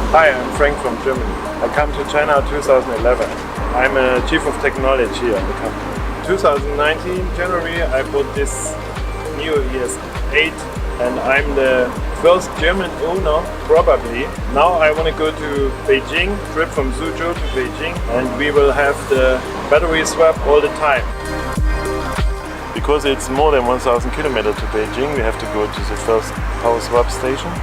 Hi, I'm Frank from Germany. I come to China 2011. I'm a chief of technology here in the company. 2019 January I bought this NIO ES8 and I'm the first German owner probably. Now I want to go to Beijing, trip from Suzhou to Beijing, and we will have the battery swap all the time. Because it's more than 1000 kilometers to Beijing, we have to go to the first power swap station.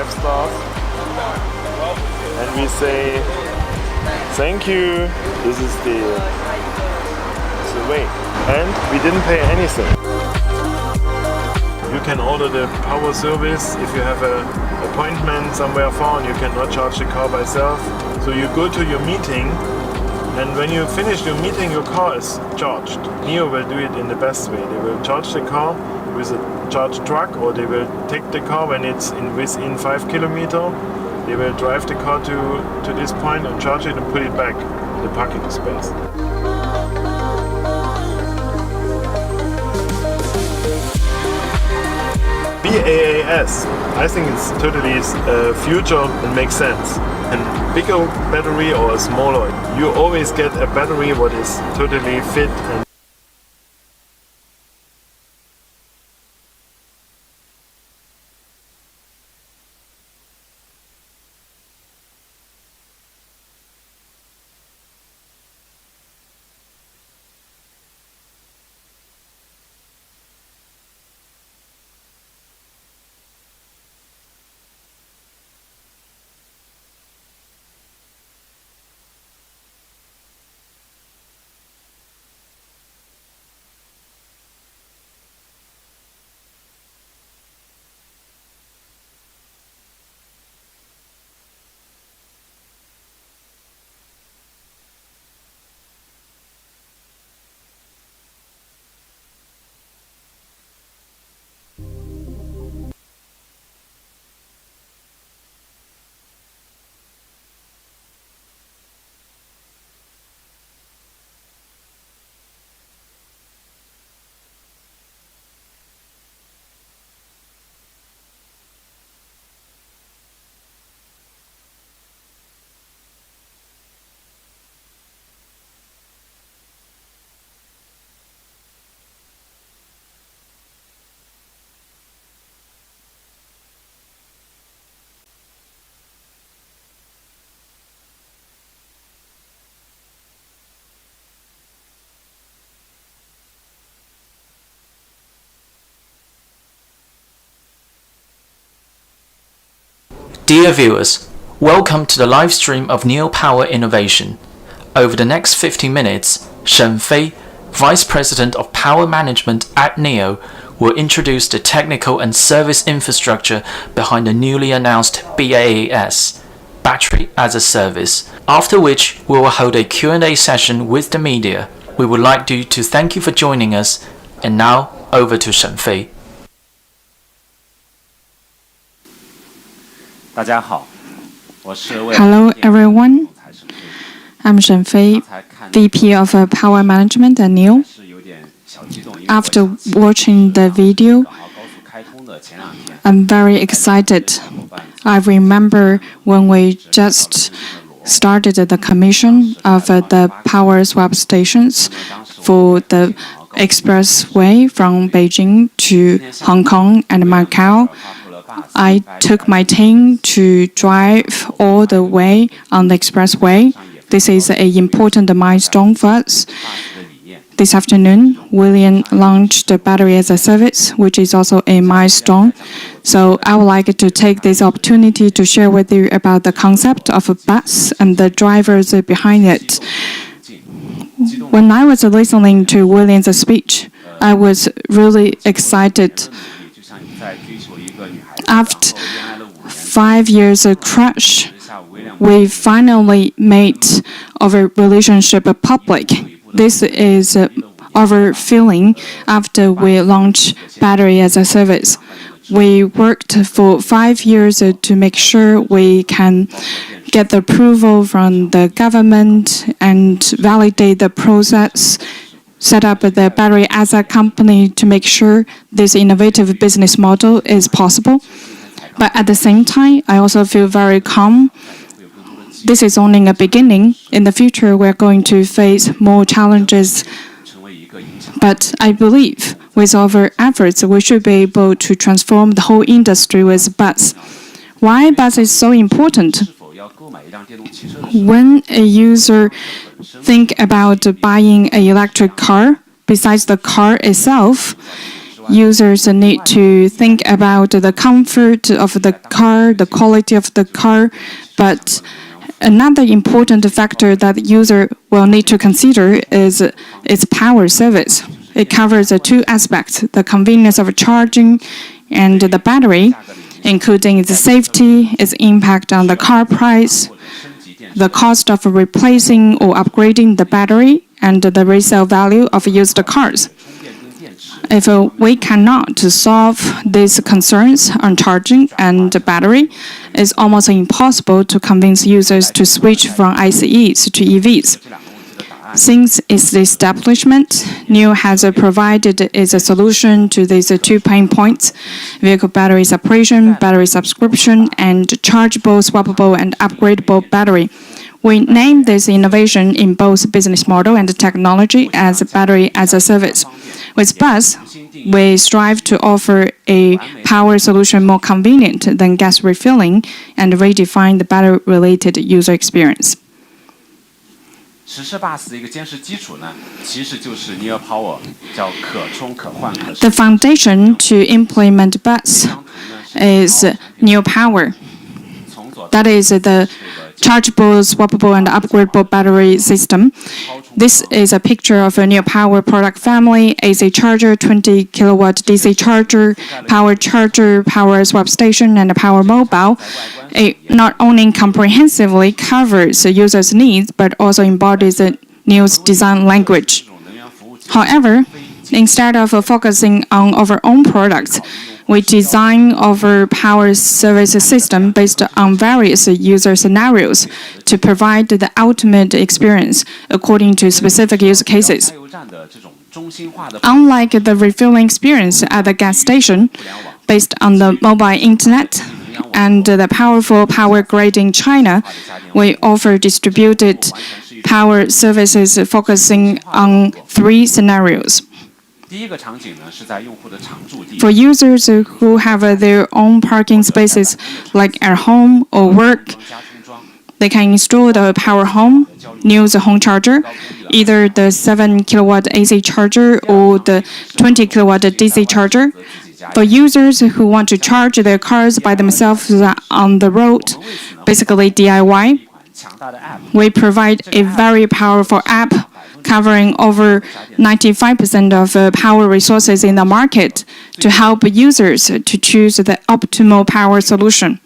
Stars, and we say thank you. This is the way, and we didn't pay anything. You can order the power service if you have an appointment somewhere far and you cannot charge the car by yourself. So you go to your meeting, and when you finish your meeting, your car is charged. NIO will do it in the best way. They will charge the car with a charge truck, or they will take the car when it's within 5 kilometers. They will drive the car to this point and charge it and put it back in the parking space. BAAS, I think it's totally future and makes sense. And bigger battery or a smaller, you always get a battery what is totally fit and Dear viewers, welcome to the live stream of NIO Power Innovation. Over the next 50 minutes, Shen Fei, Vice President of Power Management at NIO, will introduce the technical and service infrastructure behind the newly announced BAAS, Battery as a Service, after which we will hold a Q&A session with the media. We would like to thank you for joining us, and now over to Shen Fei. Hello everyone, I'm Shen Fei, VP of Power Management at NIO. After watching the video, I'm very excited. I remember when we just started the commission of the power swap stations for the expressway from Beijing to Hong Kong and Macau. I took my team to drive all the way on the expressway. This is an important milestone for us. This afternoon, William launched the Battery as a Service, which is also a milestone. So I would like to take this opportunity to share with you about the concept of a bus and the drivers behind it. When I was listening to William's speech, I was really excited. After 5 years of crash, we finally made our relationship public. This is our feeling after we launched Battery as a Service. We worked for 5 years to make sure we can get the approval from the government and validate the process set up the battery as a company to make sure this innovative business model is possible. But at the same time, I also feel very calm. This is only a beginning. In the future, we're going to face more challenges. But I believe with our efforts, we should be able to transform the whole industry with bus. Why bus is so important? When a user think about buying an electric car, besides the car itself, users need to think about the comfort of the car, the quality of the car, but another important factor that the user will need to consider is its power service. It covers two aspects, the convenience of charging and the battery, including its safety, its impact on the car price, the cost of replacing or upgrading the battery, and the resale value of used cars. If we cannot solve these concerns on charging and battery, it's almost impossible to convince users to switch from ICEs to EVs. Since its establishment, NIO has provided its solution to these two pain points: vehicle battery separation, battery subscription, and chargeable, swappable, and upgradable battery. We name this innovation in both business model and technology as battery as a service. With bus, we strive to offer a power solution more convenient than gas refilling and redefine the battery-related user experience. 实施 bus 的一个坚实基础呢，其实就是 NIO Power 叫可充可换可使。 The foundation to implement bus is NIO Power. That is the chargeable, swappable, and upgradable battery system. This is a picture of a NIO Power product family: AC charger, 20 kilowatt DC charger, power charger, power swap station, and a power mobile. It not only comprehensively covers the user's needs, but also embodies NIO's design language. However, instead of focusing on our own products, we design our power service system based on various user scenarios to provide the ultimate experience according to specific use cases. Unlike the refilling experience at the gas station, based on the mobile internet and the powerful power grid in China, we offer distributed power services focusing on three scenarios. For users who have their own parking spaces, like at home or work, they can install the Power Home, NIO's home charger, either the 7 kilowatt AC charger or the 20 kilowatt DC charger. For users who want to charge their cars by themselves on the road, basically DIY, we provide a very powerful app covering over 95% of power resources in the market to help users to choose the optimal power solution.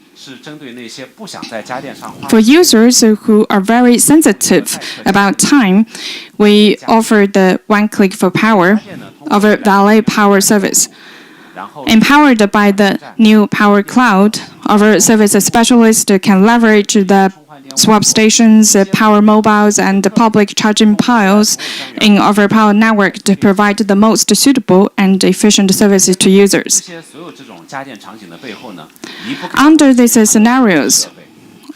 For users who are very sensitive about time, we offer the one-click for power, our valet power service. Empowered by the NIO Power Cloud, our service specialist can leverage the swap stations, power mobiles, and public charging piles in our power network to provide the most suitable and efficient services to users. Under these scenarios,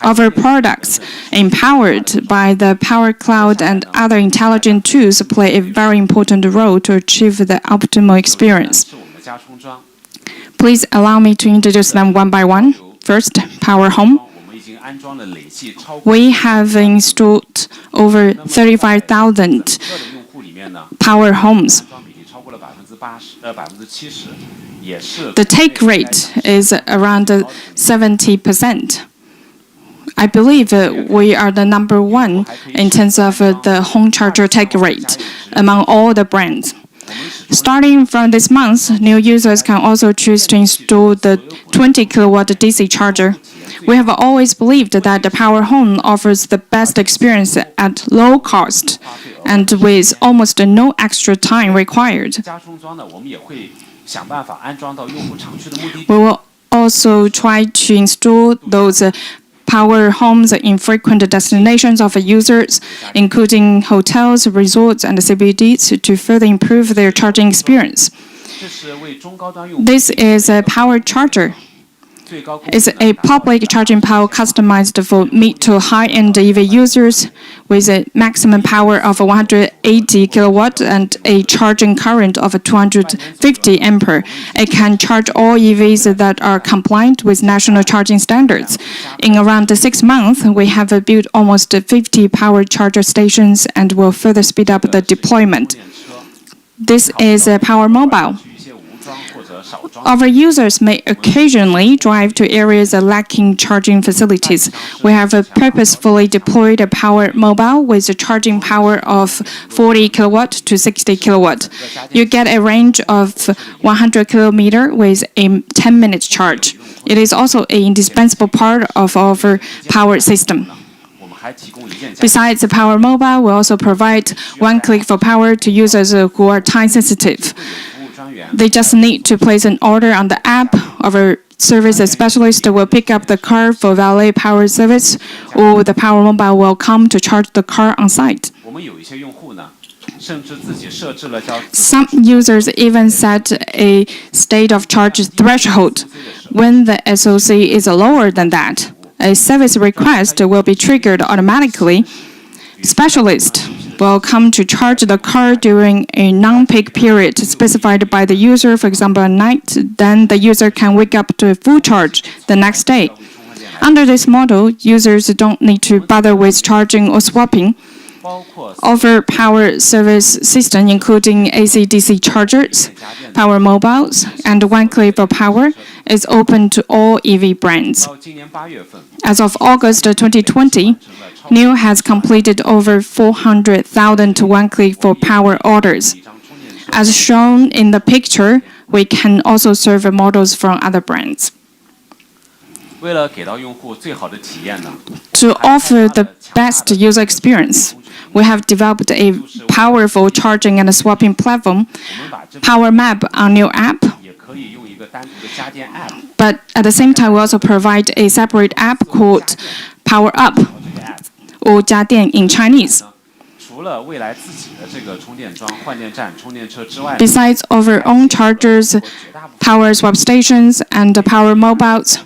our products, empowered by the Power Cloud and other intelligent tools, play a very important role to achieve the optimal experience. Please allow me to introduce them one by one. First, Power Home. We have installed over 35,000 Power Homes. The take rate is around 70%. I believe we are the number one in terms of the home charger take rate among all the brands. Starting from this month, new users can also choose to install the 20 kilowatt DC charger. We have always believed that the Power Home offers the best experience at low cost and with almost no extra time required. We will also try to install those power homes in frequent destinations of users, including hotels, resorts, and CBDs, to further improve their charging experience. This is a power charger. It's a public charging pile customized for mid to high-end EV users with a maximum power of 180 kilowatt and a charging current of 250 ampere. It can charge all EVs that are compliant with national charging standards. In around 6 months, we have built almost 50 power charger stations and will further speed up the deployment. This is a Power Mobile. Our users may occasionally drive to areas lacking charging facilities. We have purposefully deployed a Power Mobile with a charging power of 40 kilowatt to 60 kilowatt. You get a range of 100 kilometer with a 10-minute charge. It is also an indispensable part of our power system. Besides the Power Mobile, we also provide one click for power to users who are time sensitive. They just need to place an order on the app. Our service specialist will pick up the car for valet power service, or the Power Mobile will come to charge the car on site. Some users even set a state of charge threshold. When the SOC is lower than that, a service request will be triggered automatically. Specialists will come to charge the car during a non-peak period specified by the user, for example, at night. Then the user can wake up to a full charge the next day. Under this model, users don't need to bother with charging or swapping. Our power service system, including AC/DC chargers, Power Mobiles, and one click for power, is open to all EV brands. As of August 2020, NIO has completed over 400,000 one click for power orders. As shown in the picture, we can also serve models from other brands. To offer the best user experience, we have developed a powerful charging and swapping platform, Power Map on NIO app. But at the same time, we also provide a separate app called Power Up, or 家电 in Chinese. Besides our own chargers, power swap stations, and power mobiles,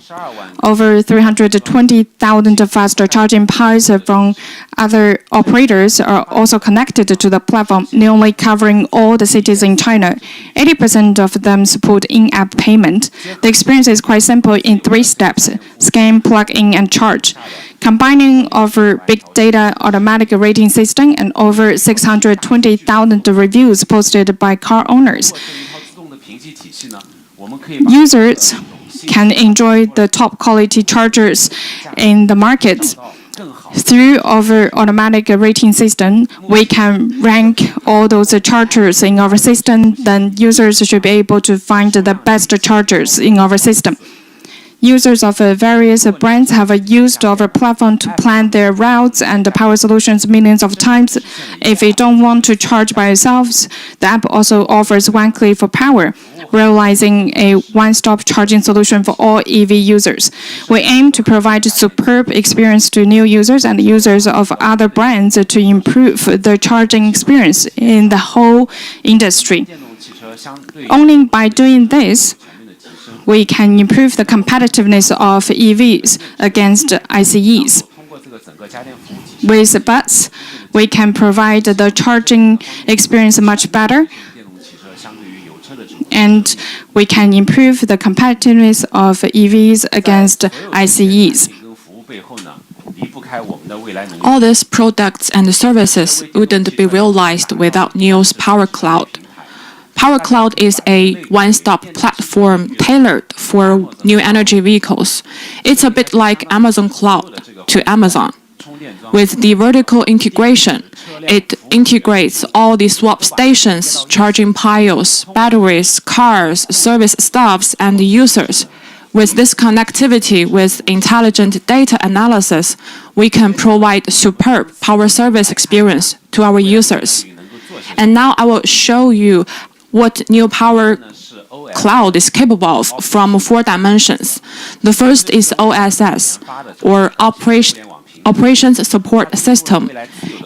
over 320,000 fast charging piles from other operators are also connected to the platform, nearly covering all the cities in China. 80% of them support in-app payment. The experience is quite simple in 3 steps: scan, plug in, and charge. Combining our big data automatic rating system and over 620,000 reviews posted by car owners, users can enjoy the top quality chargers in the market. Through our automatic rating system, we can rank all those chargers in our system. Then users should be able to find the best chargers in our system. Users of various brands have used our platform to plan their routes and power solutions millions of times. If you don't want to charge by yourselves, the app also offers one click for power, realizing a one-stop charging solution for all EV users. We aim to provide a superb experience to new users and users of other brands to improve the charging experience in the whole industry. Only by doing this, we can improve the competitiveness of EVs against ICEs. With BUS, we can provide the charging experience much better, and we can improve the competitiveness of EVs against ICEs. All these products and services wouldn't be realized without NIO's Power Cloud. Power Cloud is a one-stop platform tailored for new energy vehicles. It's a bit like Amazon Cloud to Amazon. With the vertical integration, it integrates all the swap stations, charging piles, batteries, cars, service staffs, and users. With this connectivity with intelligent data analysis, we can provide superb power service experience to our users. And now I will show you what NIO Power cloud is capable of from 4 dimensions. The first is OSS, or Operations Support System.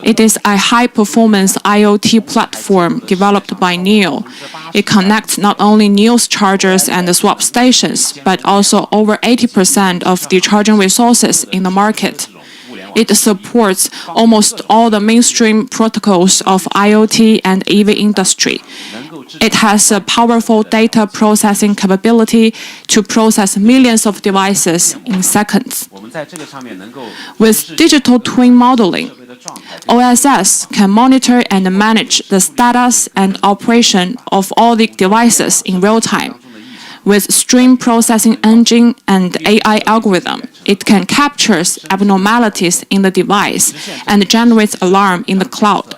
It is a high-performance IoT platform developed by NIO. It connects not only NIO's chargers and swap stations, but also over 80% of the charging resources in the market. It supports almost all the mainstream protocols of IoT and EV industry. It has a powerful data processing capability to process millions of devices in seconds. With digital twin modeling, OSS can monitor and manage the status and operation of all the devices in real time. With stream processing engine and AI algorithm, it can capture abnormalities in the device and generates alarm in the cloud.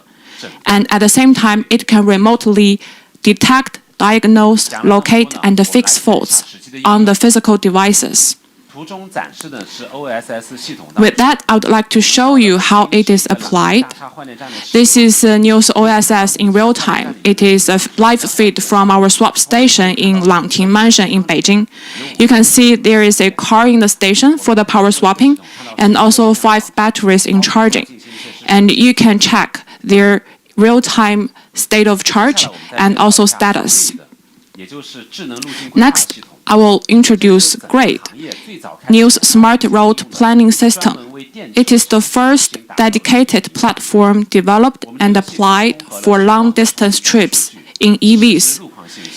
And at the same time, it can remotely detect, diagnose, locate, and fix faults on the physical devices. With that, I would like to show you how it is applied. This is NIO's OSS in real time. It is a live feed from our swap station in Langting Mansion in Beijing. You can see there is a car in the station for the power swapping and also 5 batteries in charging. And you can check their real-time state of charge and also status. Next, I will introduce GRADE, NIO's Smart Road Planning System. It is the first dedicated platform developed and applied for long-distance trips in EVs.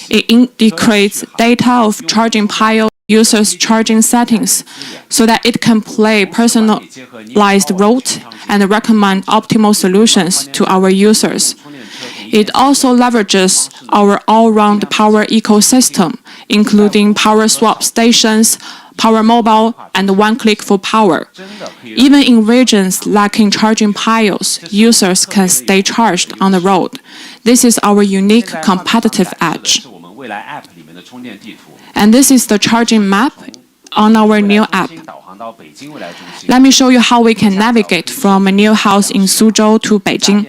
It integrates data of charging pile, users' charging settings, so that it can play personalized route and recommend optimal solutions to our users. It also leverages our all-round power ecosystem, including power swap stations, power mobile, and one-click for power. Even in regions lacking charging piles, users can stay charged on the road. This is our unique competitive edge. And this is the charging map on our NIO app. Let me show you how we can navigate from a NIO house in Suzhou to Beijing.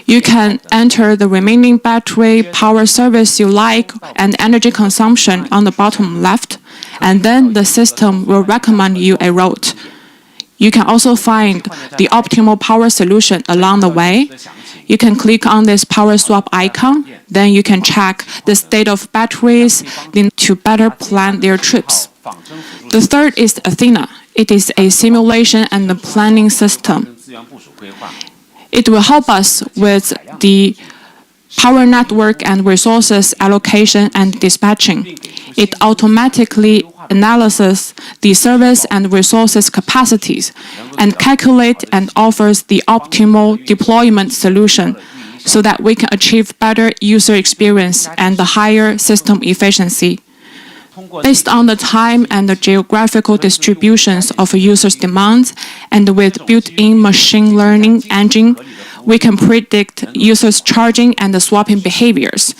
You can enter the remaining battery, power service you like, and energy consumption on the bottom left, and then the system will recommend you a route. You can also find the optimal power solution along the way. You can click on this power swap icon, then you can check the state of batteries to better plan their trips. The third is Athena. It is a simulation and planning system. It will help us with the power network and resources allocation and dispatching. It automatically analyzes the service and resources capacities and calculates and offers the optimal deployment solution so that we can achieve better user experience and higher system efficiency. Based on the time and the geographical distributions of users' demands and with built-in machine learning engine, we can predict users' charging and swapping behaviors.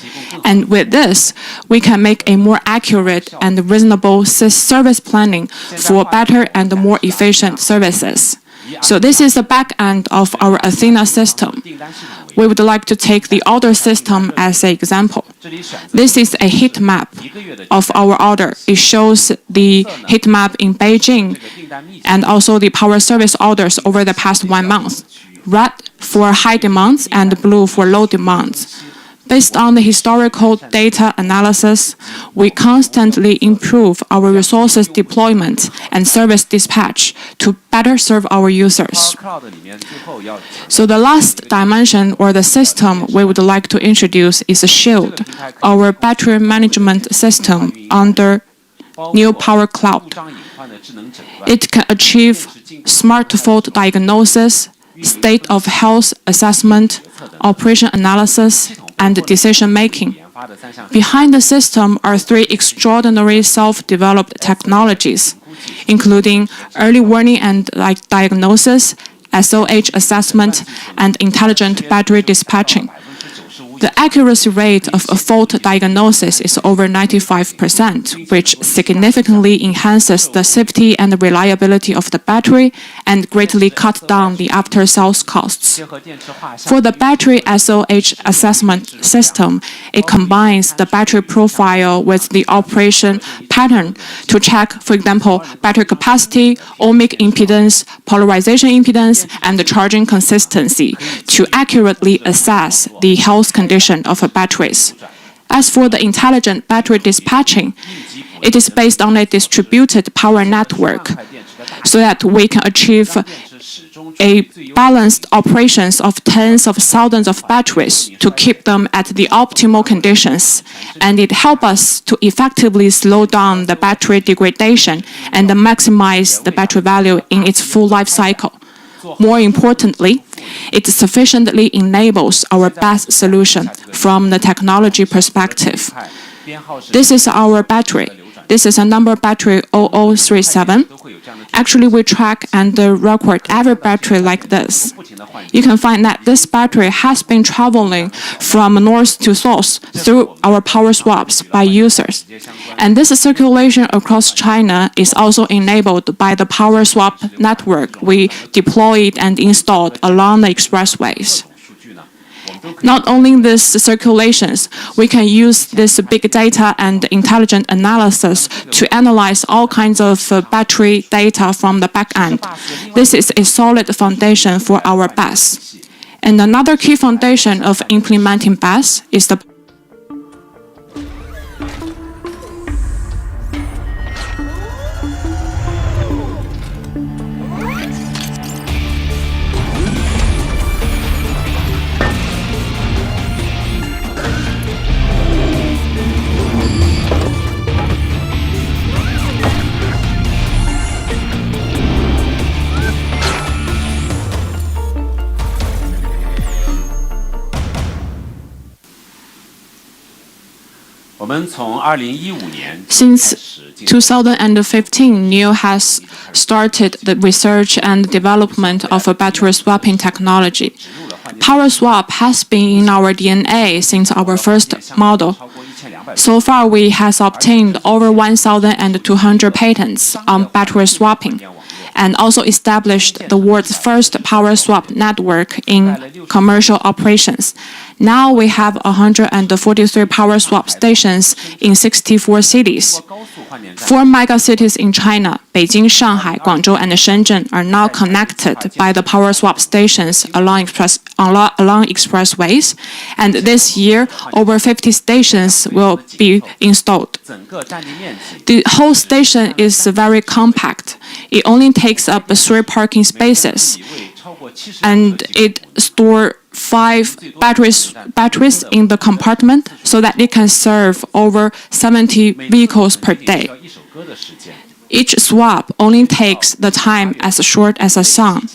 And with this, we can make a more accurate and reasonable service planning for better and more efficient services. So this is the back end of our Athena system. We would like to take the order system as an example. This is a heat map of our order. It shows the heat map in Beijing and also the power service orders over the past 1 month. Red for high demands and blue for low demands. Based on the historical data analysis, we constantly improve our resources deployment and service dispatch to better serve our users. So the last dimension or the system we would like to introduce is Shield, our battery management system under NIO Power Cloud. It can achieve smart fault diagnosis, state of health assessment, operation analysis, and decision-making. Behind the system are 3 extraordinary self-developed technologies, including early warning and diagnosis, SOH assessment, and intelligent battery dispatching. The accuracy rate of a fault diagnosis is over 95%, which significantly enhances the safety and reliability of the battery and greatly cut down the after-sales costs. For the battery SOH assessment system, it combines the battery profile with the operation pattern to check, for example, battery capacity, ohmic impedance, polarization impedance, and the charging consistency to accurately assess the health condition of batteries. As for the intelligent battery dispatching, it is based on a distributed power network so that we can achieve a balanced operations of tens of thousands of batteries to keep them at the optimal conditions, and it helps us to effectively slow down the battery degradation and maximize the battery value in its full life cycle. More importantly, it sufficiently enables our best solution from the technology perspective. This is our battery. This is a number battery 0037. Actually, we track and record every battery like this. You can find that this battery has been traveling from north to south through our power swaps by users. And this circulation across China is also enabled by the power swap network we deployed and installed along the expressways. Not only these circulations, we can use this big data and intelligent analysis to analyze all kinds of battery data from the back end. This is a solid foundation for our BESS. And another key foundation of implementing BESS is the Since 2015, NIO has started the research and development of a battery swapping technology. Power swap has been in our DNA since our first model. So far, we have obtained over 1,200 patents on battery swapping, and also established the world's first power swap network in commercial operations. Now we have 143 power swap stations in 64 cities. 4 megacities in China, Beijing, Shanghai, Guangzhou, and Shenzhen, are now connected by the power swap stations along expressways. And this year, over 50 stations will be installed. The whole station is very compact. It only takes up 3 parking spaces, and it stores 5 batteries in the compartment so that it can serve over 70 vehicles per day. Each swap only takes the time as short as a song.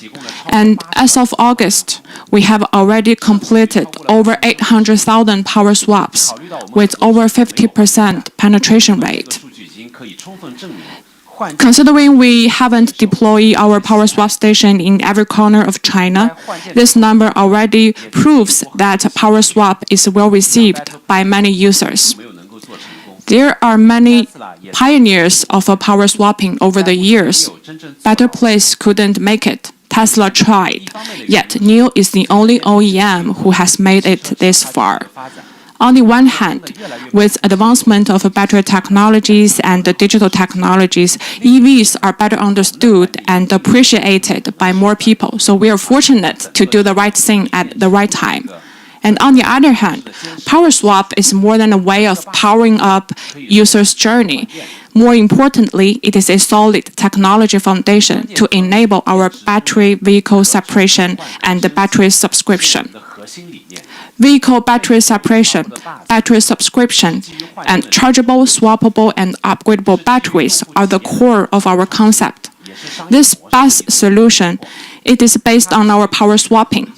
And as of August, we have already completed over 800,000 power swaps with over 50% penetration rate. Considering we haven't deployed our power swap station in every corner of China, this number already proves that power swap is well received by many users. There are many pioneers of power swapping over the years. Better Place couldn't make it. Tesla tried. Yet NIO is the only OEM who has made it this far. On the one hand, with advancement of battery technologies and digital technologies, EVs are better understood and appreciated by more people. So we are fortunate to do the right thing at the right time. And on the other hand, power swap is more than a way of powering up users' journey. More importantly, it is a solid technology foundation to enable our battery vehicle separation and the battery subscription. Vehicle battery separation, battery subscription, and chargeable, swappable, and upgradable batteries are the core of our concept. This BESS solution, it is based on our power swapping.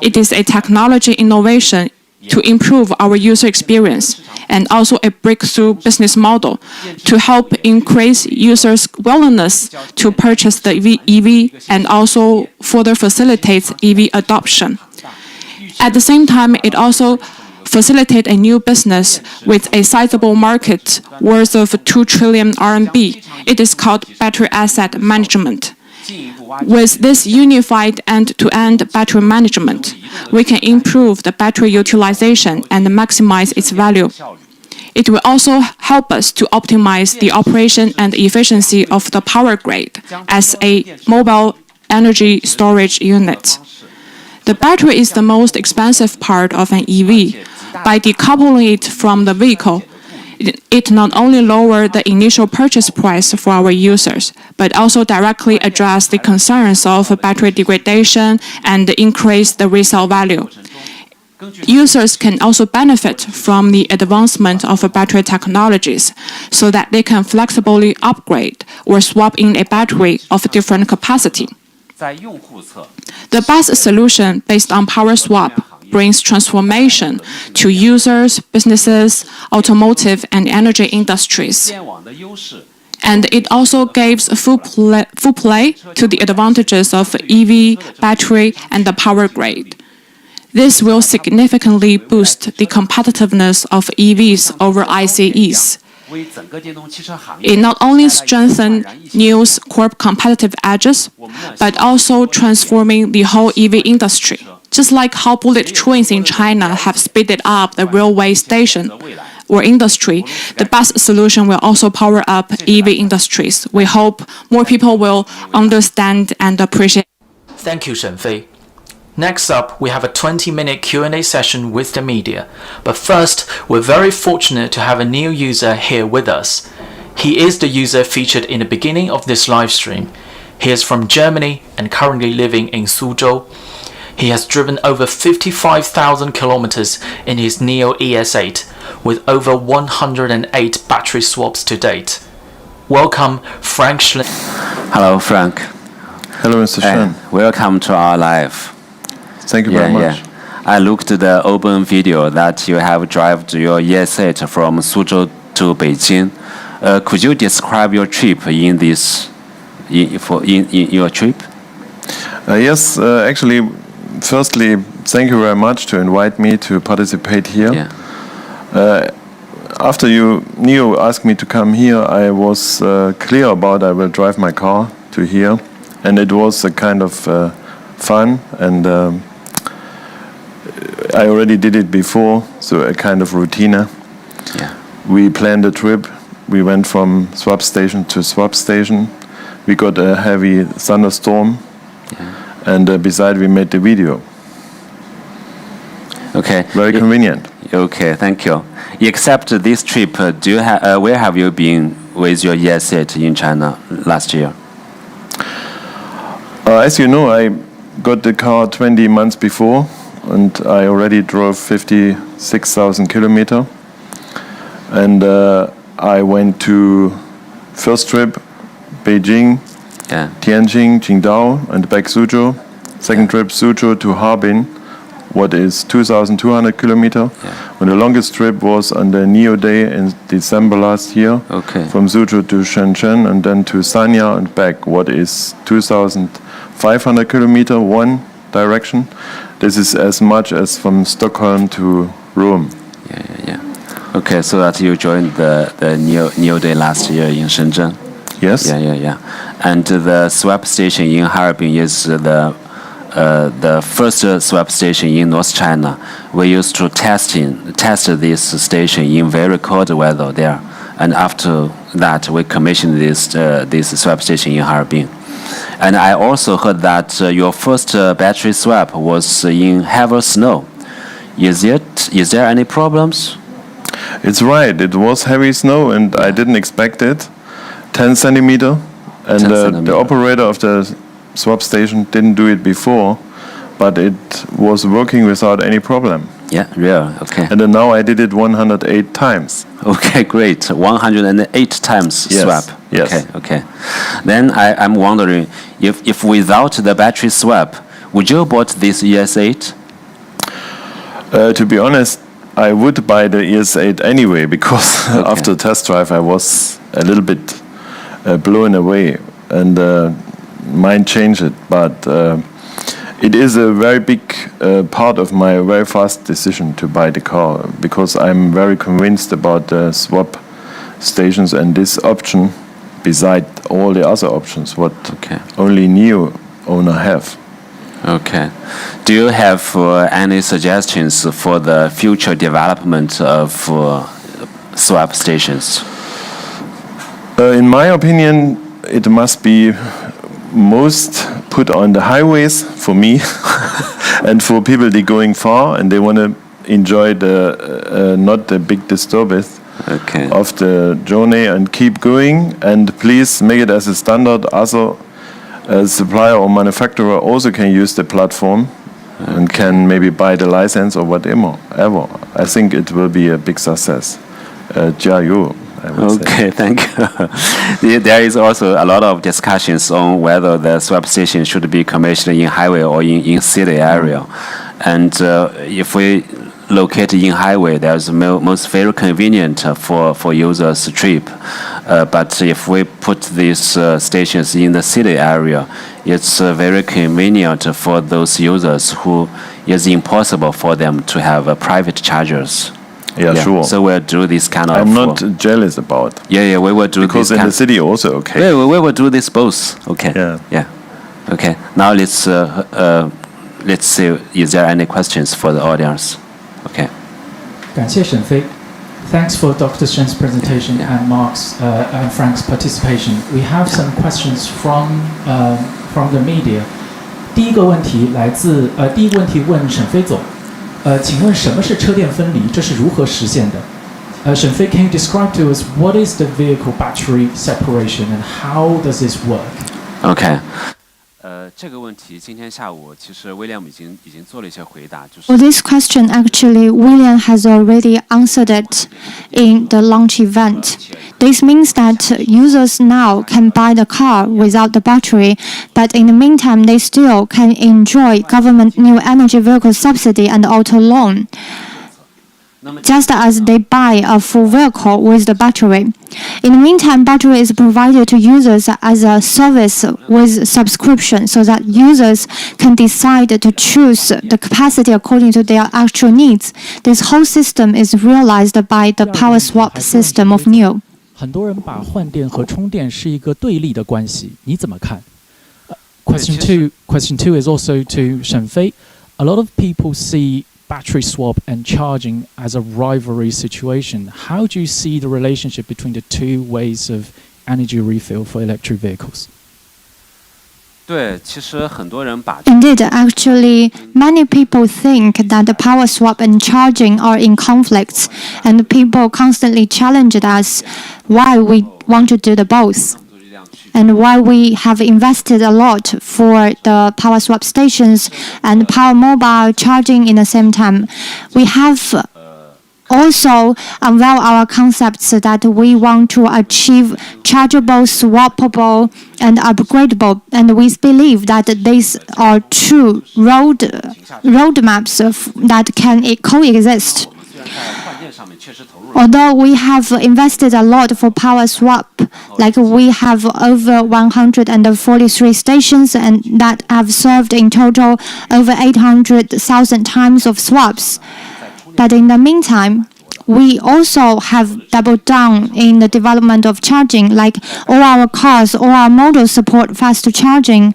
It is a technology innovation to improve our user experience and also a breakthrough business model to help increase users' willingness to purchase the EV and also further facilitates EV adoption. At the same time, it also facilitate a new business with a sizable market worth of 2 trillion RMB. It is called battery asset management. With this unified end-to-end battery management, we can improve the battery utilization and maximize its value. It will also help us to optimize the operation and efficiency of the power grid as a mobile energy storage unit. The battery is the most expensive part of an EV. By decoupling it from the vehicle, it not only lowers the initial purchase price for our users, but also directly addresses the concerns of battery degradation and increase the resale value. Users can also benefit from the advancement of battery technologies so that they can flexibly upgrade or swap in a battery of different capacity. The best solution based on power swap brings transformation to users, businesses, automotive, and energy industries. And it also gives full play to the advantages of EV, battery, and the power grid. This will significantly boost the competitiveness of EVs over ICEs. It not only strengthens NIO's core competitive edges, but also transforming the whole EV industry. Just like how bullet trains in China have speeded up the railway station or industry, the best solution will also power up EV industries. We hope more people will understand and appreciate. Thank you, Shenfei. Next up, we have a 20-minute Q&A session with the media. But first, we're very fortunate to have a NIO user here with us. He is the user featured in the beginning of this live stream. He is from Germany and currently living in Suzhou. He has driven over 55,000 kilometers in his NIO ES8 with over 108 battery swaps to date. Welcome, Frank Schling. Hello, Frank. Hello, Mr. Shen. Welcome to our live. Thank you very much. I looked at the open video that you have driven your ES8 from Suzhou to Beijing. Could you describe your trip in your trip? Yes, actually, firstly, thank you very much to invite me to participate here. Yeah. After NIO asked me to come here, I was clear about I will drive my car to here, and it was a kind of fun, and I already did it before, so a kind of routine. Yeah. We planned a trip. We went from swap station to swap station. We got a heavy thunderstorm, and beside we made the video. Okay. Very convenient. Okay, thank you. Except this trip, where have you been with your ES8 in China last year? As you know, I got the car 20 months before, and I already drove 56,000 kilometers. And I went to first trip Beijing, Tianjin, Qingdao, and back Suzhou. Second trip Suzhou to Harbin, what is 2,200 kilometers. And the longest trip was on the NIO Day in December last year, from Suzhou to Shenzhen and then to Sanya and back, what is 2,500 kilometers one direction. This is as much as from Stockholm to Rome. Yeah. Okay, so that you joined the NIO Day last year in Shenzhen. Yes. Yeah. And the swap station in Harbin is the first swap station in North China. We used to test this station in very cold weather there, and after that we commissioned this swap station in Harbin. And I also heard that your first battery swap was in heavy snow. Is there any problems? It's right. It was heavy snow, and I didn't expect it. 10 centimeter, and the operator of the swap station didn't do it before, but it was working without any problem. Yeah, real. Okay. And then now I did it 108 times. Okay, great. 108 times swap. Yes. Okay. Then I'm wondering if without the battery swap, would you bought this ES8? To be honest, I would buy the ES8 anyway, because after test drive I was a little bit blown away, and mind changed it. But it is a very big part of my very fast decision to buy the car, because I'm very convinced about the swap stations and this option beside all the other options what only NIO owner have. Okay. Do you have any suggestions for the future development of swap stations? In my opinion, it must be most put on the highways for me and for people that going far and they want to enjoy the not the big disturbance of the journey and keep going. And please make it as a standard. Other supplier or manufacturer also can use the platform and can maybe buy the license or whatever. I think it will be a big success. 加油. Okay, thank you. There is also a lot of discussions on whether the swap station should be commissioned in highway or in city area. And if we locate in highway, there's most very convenient for users trip. But if we put these stations in the city area, it's very convenient for those users who it's impossible for them to have private chargers. Yeah, sure. So we'll do this kind of. I'm not jealous about. Yeah, we will do because this in the city also okay. Yeah, we will do this both. Okay. Yeah. Okay. Now let's see. Is there any questions for the audience? Okay. 感谢沈飞. Thanks for Dr. Shen's presentation and Mark's and Frank's participation. We have some questions from the media. 第一个问题问沈飞总。请问什么是车电分离？这是如何实现的？沈飞 ，Can you describe to us what is the vehicle battery separation and how does this work? Okay. 这个问题今天下午其实威廉姆已经做了一些回答，就是。For this question, actually, William has already answered it in the launch event. This means that users now can buy the car without the battery, but in the meantime, they still can enjoy government new energy vehicle subsidy and auto loan, just as they buy a full vehicle with the battery. In the meantime, battery is provided to users as a service with subscription so that users can decide to choose the capacity according to their actual needs. This whole system is realized by the power swap system of NIO. 很多人把换电和充电是一个对立的关系，你怎么看？Question two is also to 沈飞. A lot of people see battery swap and charging as a rivalry situation. How do you see the relationship between the two ways of energy refill for electric vehicles? 对，其实很多人把 Indeed, actually, many people think that the power swap and charging are in conflicts, and people constantly challenge us why we want to do the both, and why we have invested a lot for the power swap stations and power mobile charging in the same time. We have also unveil our concepts that we want to achieve chargeable, swappable, and upgradable, and we believe that these are two roadmaps that can coexist. Although we have invested a lot for power swap, like we have over 143 stations and that have served in total over 800,000 times of swaps. But in the meantime, we also have doubled down in the development of charging, like all our cars, all our models support fast charging.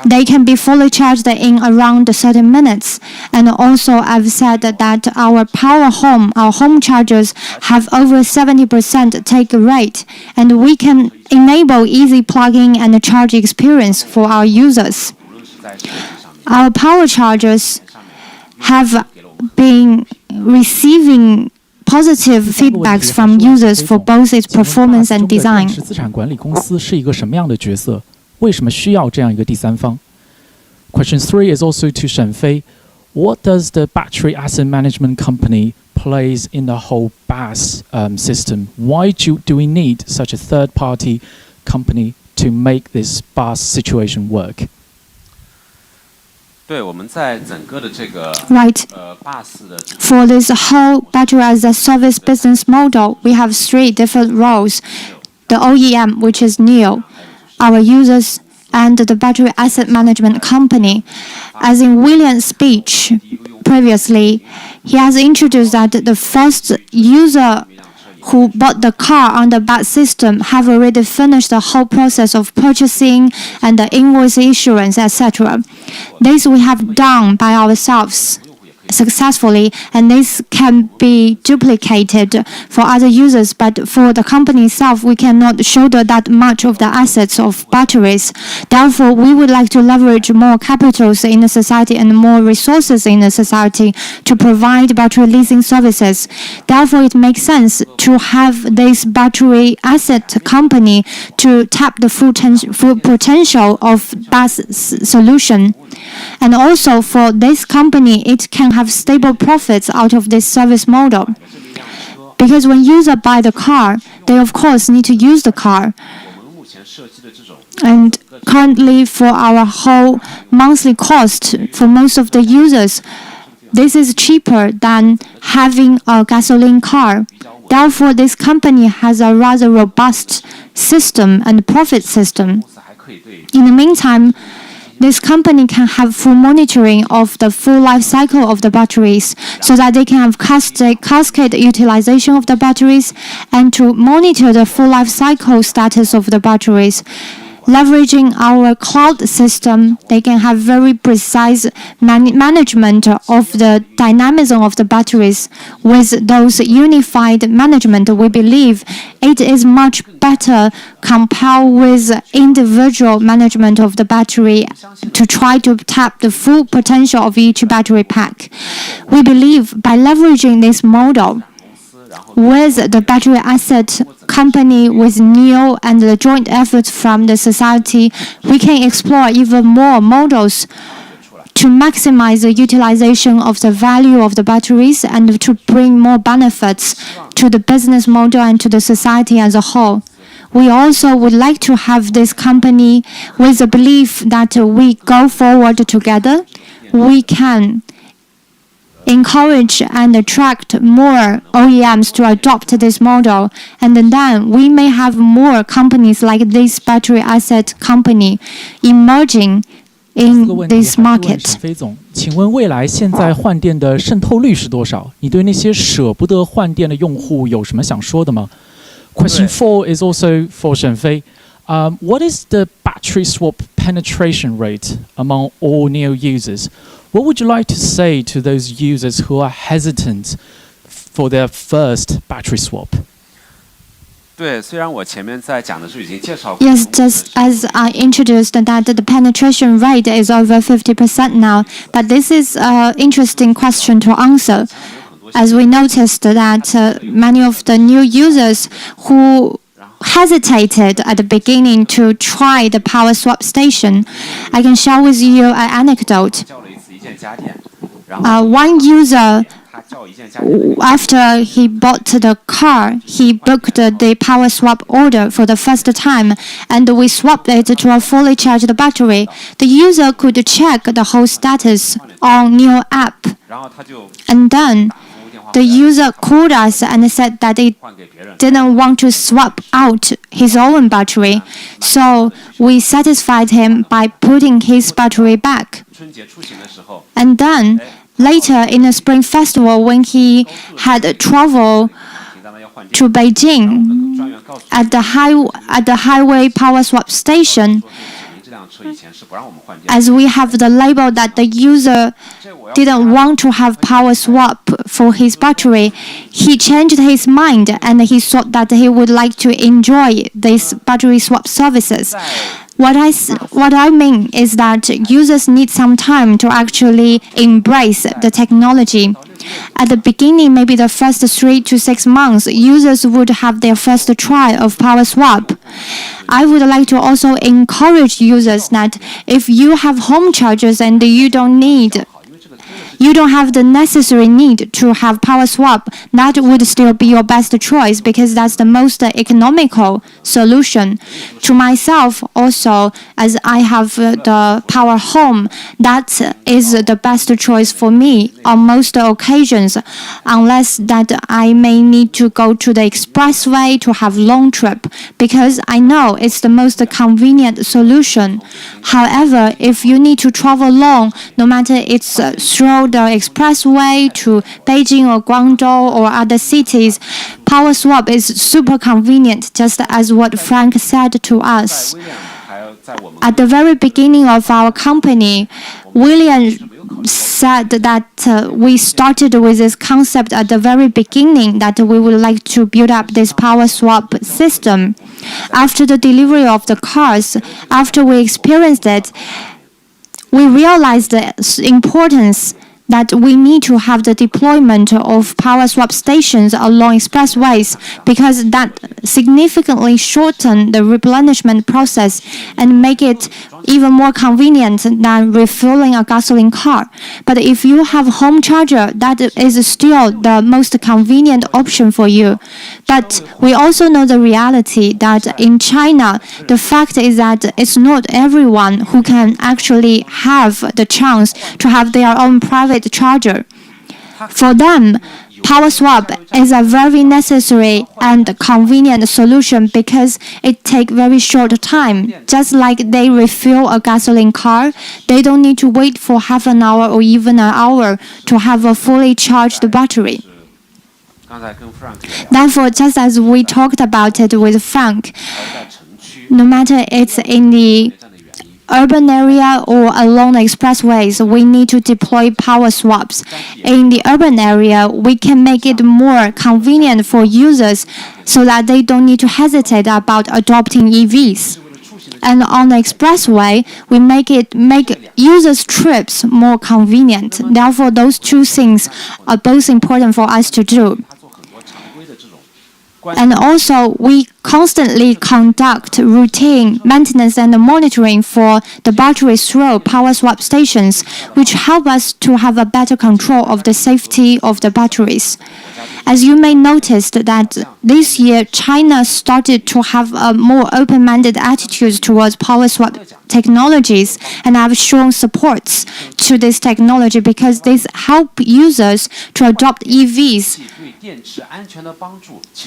They can be fully charged in around 30 minutes. And also, I've said that our home chargers have over 70% take rate, and we can enable easy plugging and charge experience for our users. Our power chargers have been receiving positive feedbacks from users for both its performance and design. 资产管理公司是一个什么样的角色？为什么需要这样一个第三方 ？Question 3 is also to 沈飞. What does the battery asset management company plays in the whole BAS system? Why do we need such a third-party company to make this BAS situation work? 对，我们在整个的这个 Right. For this whole battery as a service business model, we have 3 different roles. The OEM, which is NIO, our users, and the battery asset management company. As in William's speech previously, he has introduced that the first user who bought the car on the BAT system have already finished the whole process of purchasing and the invoice issuance, etc. This we have done by ourselves successfully, and this can be duplicated for other users, but for the company itself, we cannot shoulder that much of the assets of batteries. Therefore, we would like to leverage more capitals in the society and more resources in the society to provide battery leasing services. Therefore, it makes sense to have this battery asset company to tap the full potential of BAS solution. And also for this company, it can have stable profits out of this service model. Because when users buy the car, they of course need to use the car. And currently for our whole monthly cost for most of the users, this is cheaper than having a gasoline car. Therefore, this company has a rather robust system and profit system. In the meantime, this company can have full monitoring of the full life cycle of the batteries so that they can have cascade utilization of the batteries and to monitor the full life cycle status of the batteries. Leveraging our cloud system, they can have very precise management of the dynamism of the batteries. With those unified management, we believe it is much better compared with individual management of the battery to try to tap the full potential of each battery pack. We believe by leveraging this model, with the battery asset company, with NIO, and the joint efforts from the society, we can explore even more models to maximize the utilization of the value of the batteries and to bring more benefits to the business model and to the society as a whole. We also would like to have this company with the belief that we go forward together, we can encourage and attract more OEMs to adopt this model, and then we may have more companies like this battery asset company emerging in this market. 飞总，请问未来现在换电的渗透率是多少？你对那些舍不得换电的用户有什么想说的吗？ Question 4 is also for Shenfei. What is the battery swap penetration rate among all NIO users? What would you like to say to those users who are hesitant for their first battery swap? 对，虽然我前面在讲的时候已经介绍过。 Yes, just as I introduced that the penetration rate is over 50% now, but this is an interesting question to answer. As we noticed that many of the new users who hesitated at the beginning to try the power swap station, I can share with you an anecdote. One user, after he bought the car, he booked the power swap order for the first time, and we swapped it to a fully charged battery. The user could check the whole status on NIO app, and then the user called us and said that he didn't want to swap out his own battery, so we satisfied him by putting his battery back. And then later in the Spring Festival, when he had traveled to Beijing at the highway power swap station, as we have the label that the user didn't want to have power swap for his battery, he changed his mind and he thought that he would like to enjoy these battery swap services. What I mean is that users need some time to actually embrace the technology. At the beginning, maybe the first 3 to 6 months, users would have their first try of power swap. I would like to also encourage users that if you have home chargers and you don't need you don't have the necessary need to have power swap, that would still be your best choice because that's the most economical solution. To myself also, as I have the power home, that is the best choice for me on most occasions, unless that I may need to go to the expressway to have long trip, because I know it's the most convenient solution. However, if you need to travel long, no matter it's through the expressway to Beijing or Guangzhou or other cities, power swap is super convenient, just as what Frank said to us. At the very beginning of our company, William said that we started with this concept at the very beginning that we would like to build up this power swap system. After the delivery of the cars, after we experienced it, we realized the importance that we need to have the deployment of power swap stations along expressways because that significantly shorten the replenishment process and make it even more convenient than refueling a gasoline car. But if you have home charger, that is still the most convenient option for you. But we also know the reality that in China, the fact is that it's not everyone who can actually have the chance to have their own private charger. For them, power swap is a very necessary and convenient solution because it takes very short time. Just like they refuel a gasoline car, they don't need to wait for half an hour or even an hour to have a fully charged battery. Therefore, just as we talked about it with Frank, no matter it's in the urban area or along the expressways, we need to deploy power swaps. In the urban area, we can make it more convenient for users so that they don't need to hesitate about adopting EVs. And on the expressway, we make users' trips more convenient. Therefore, those two things are both important for us to do. And also, we constantly conduct routine maintenance and monitoring for the batteries through power swap stations, which help us to have a better control of the safety of the batteries. As you may notice that this year, China started to have a more open-minded attitude towards power swap technologies and have shown supports to this technology because this help users to adopt EVs.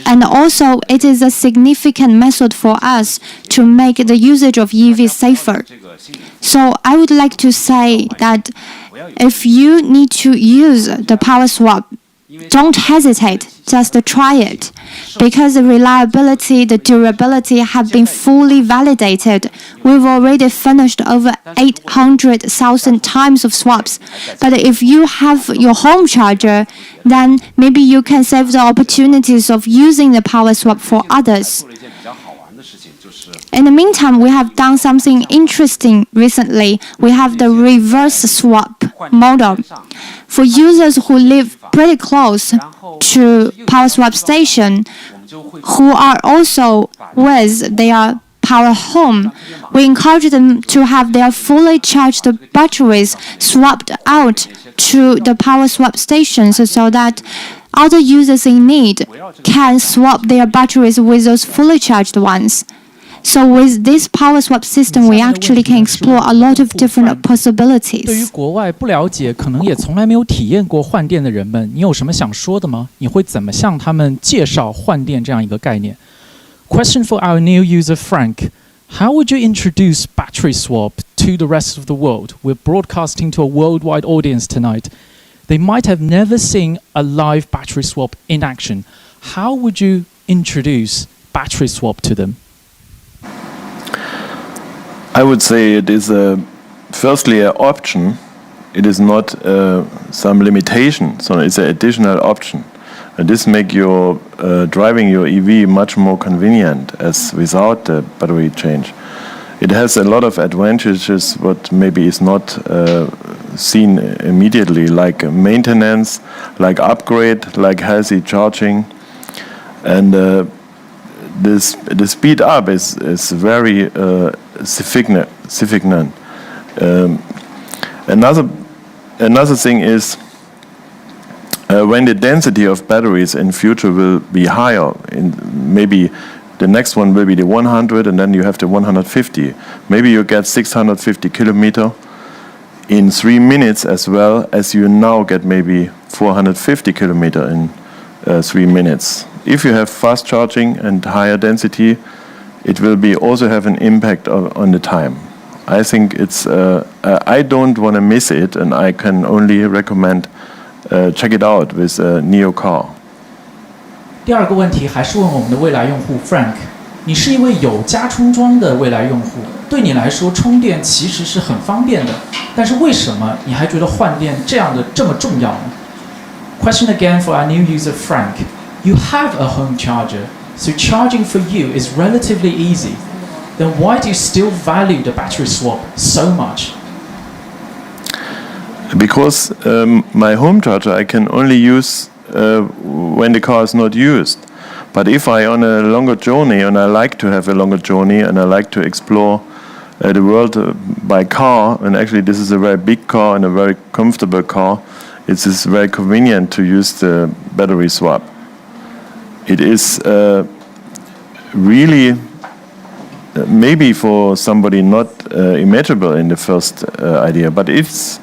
And also, it is a significant method for us to make the usage of EVs safer. So I would like to say that if you need to use the power swap, don't hesitate, just try it. Because the reliability, the durability have been fully validated. We've already finished over 800,000 times of swaps. But if you have your home charger, then maybe you can save the opportunities of using the power swap for others. In the meantime, we have done something interesting recently. We have the reverse swap model. For users who live pretty close to power swap station, who are also with their power home, we encourage them to have their fully charged batteries swapped out to the power swap stations so that other users in need can swap their batteries with those fully charged ones. So with this power swap system, we actually can explore a lot of different possibilities. 对于国外不了解，可能也从来没有体验过换电的人们，你有什么想说的吗？你会怎么向他们介绍换电这样一个概念？ Question for our new user Frank. How would you introduce battery swap to the rest of the world? We're broadcasting to a worldwide audience tonight. They might have never seen a live battery swap in action. How would you introduce battery swap to them? I would say it is firstly an option. It is not some limitation, so it's an additional option. And this makes your driving your EV much more convenient as without the battery change. It has a lot of advantages, but maybe is not seen immediately, like maintenance, like upgrade, like healthy charging, and the speed up is very significant. Another thing is when the density of batteries in future will be higher, maybe the next one will be the 100, and then you have the 150. Maybe you get 650 kilometer in 3 minutes, as well as you now get maybe 450 kilometer in 3 minutes. If you have fast charging and higher density, it will be also have an impact on the time. I think it's. I don't want to miss it, and I can only recommend check it out with a NIO car. 第二个问题还是问我们的未来用户 Frank， 你是一位有加充装的未来用户，对你来说充电其实是很方便的，但是为什么你还觉得换电这么重要呢？ Question again for our new user Frank. You have a home charger, so charging for you is relatively easy. Then why do you still value the battery swap so much? Because my home charger I can only use when the car is not used. But if I on a longer journey, and I like to have a longer journey, and I like to explore the world by car, and actually this is a very big car and a very comfortable car, it is very convenient to use the battery swap. It is really maybe for somebody not imaginable in the first idea, but it's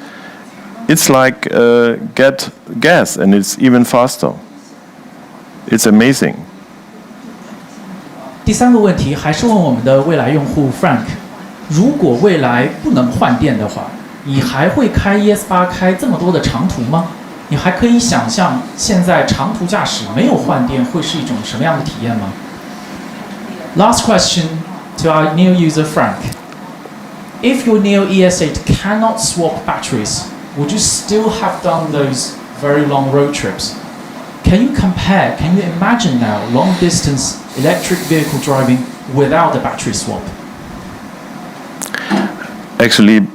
like get gas, and it's even faster. It's amazing. 第三个问题还是问我们的未来用户 Frank， 如果未来不能换电的话，你还会开 ES8 开这么多的长途吗？你还可以想象现在长途驾驶没有换电会是一种什么样的体验吗？ Last question to our NIO user Frank. If your NIO ES8 cannot swap batteries, would you still have done those very long road trips? Can you compare, can you imagine now long distance electric vehicle driving without the battery swap? Actually,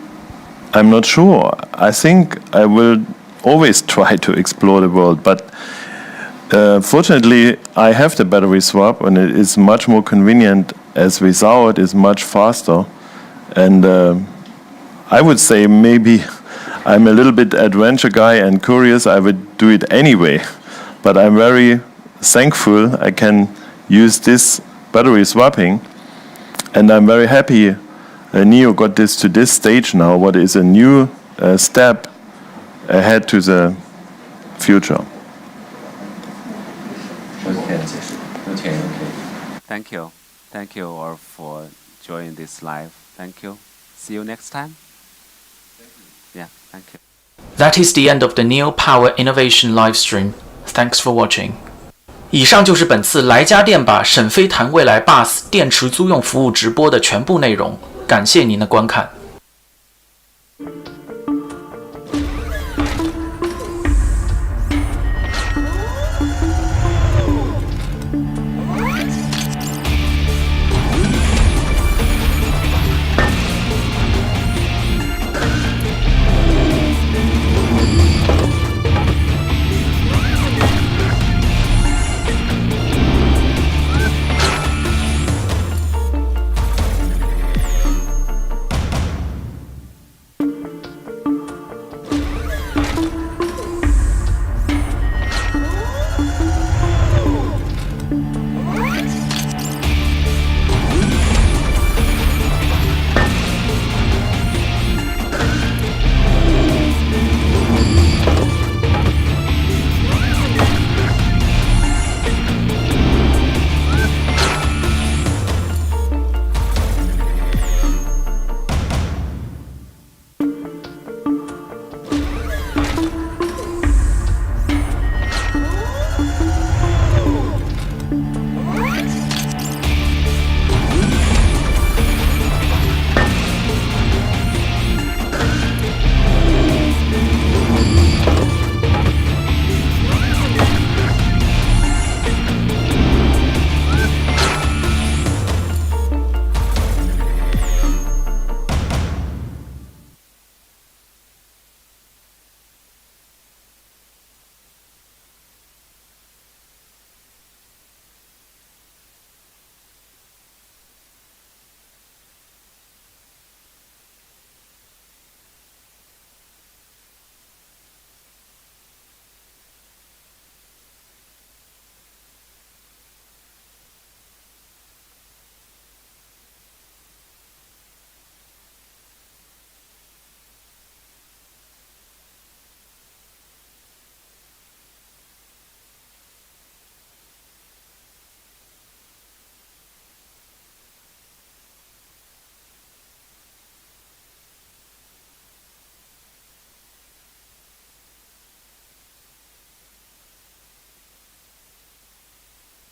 I'm not sure. I think I will always try to explore the world, but fortunately I have the battery swap, and it is much more convenient, as without is much faster. And I would say maybe I'm a little bit adventure guy and curious, I would do it anyway. But I'm very thankful I can use this battery swapping, and I'm very happy NIO got this to this stage now, what is a new step ahead to the future. Okay. Thank you all for joining this live. Thank you. See you next time. Yeah, thank you. That is the end of the NIO Power Innovation live stream. Thanks for watching. 以上就是本次来家电把沈飞谈未来 BUS 电池租用服务直播的全部内容，感谢您的观看。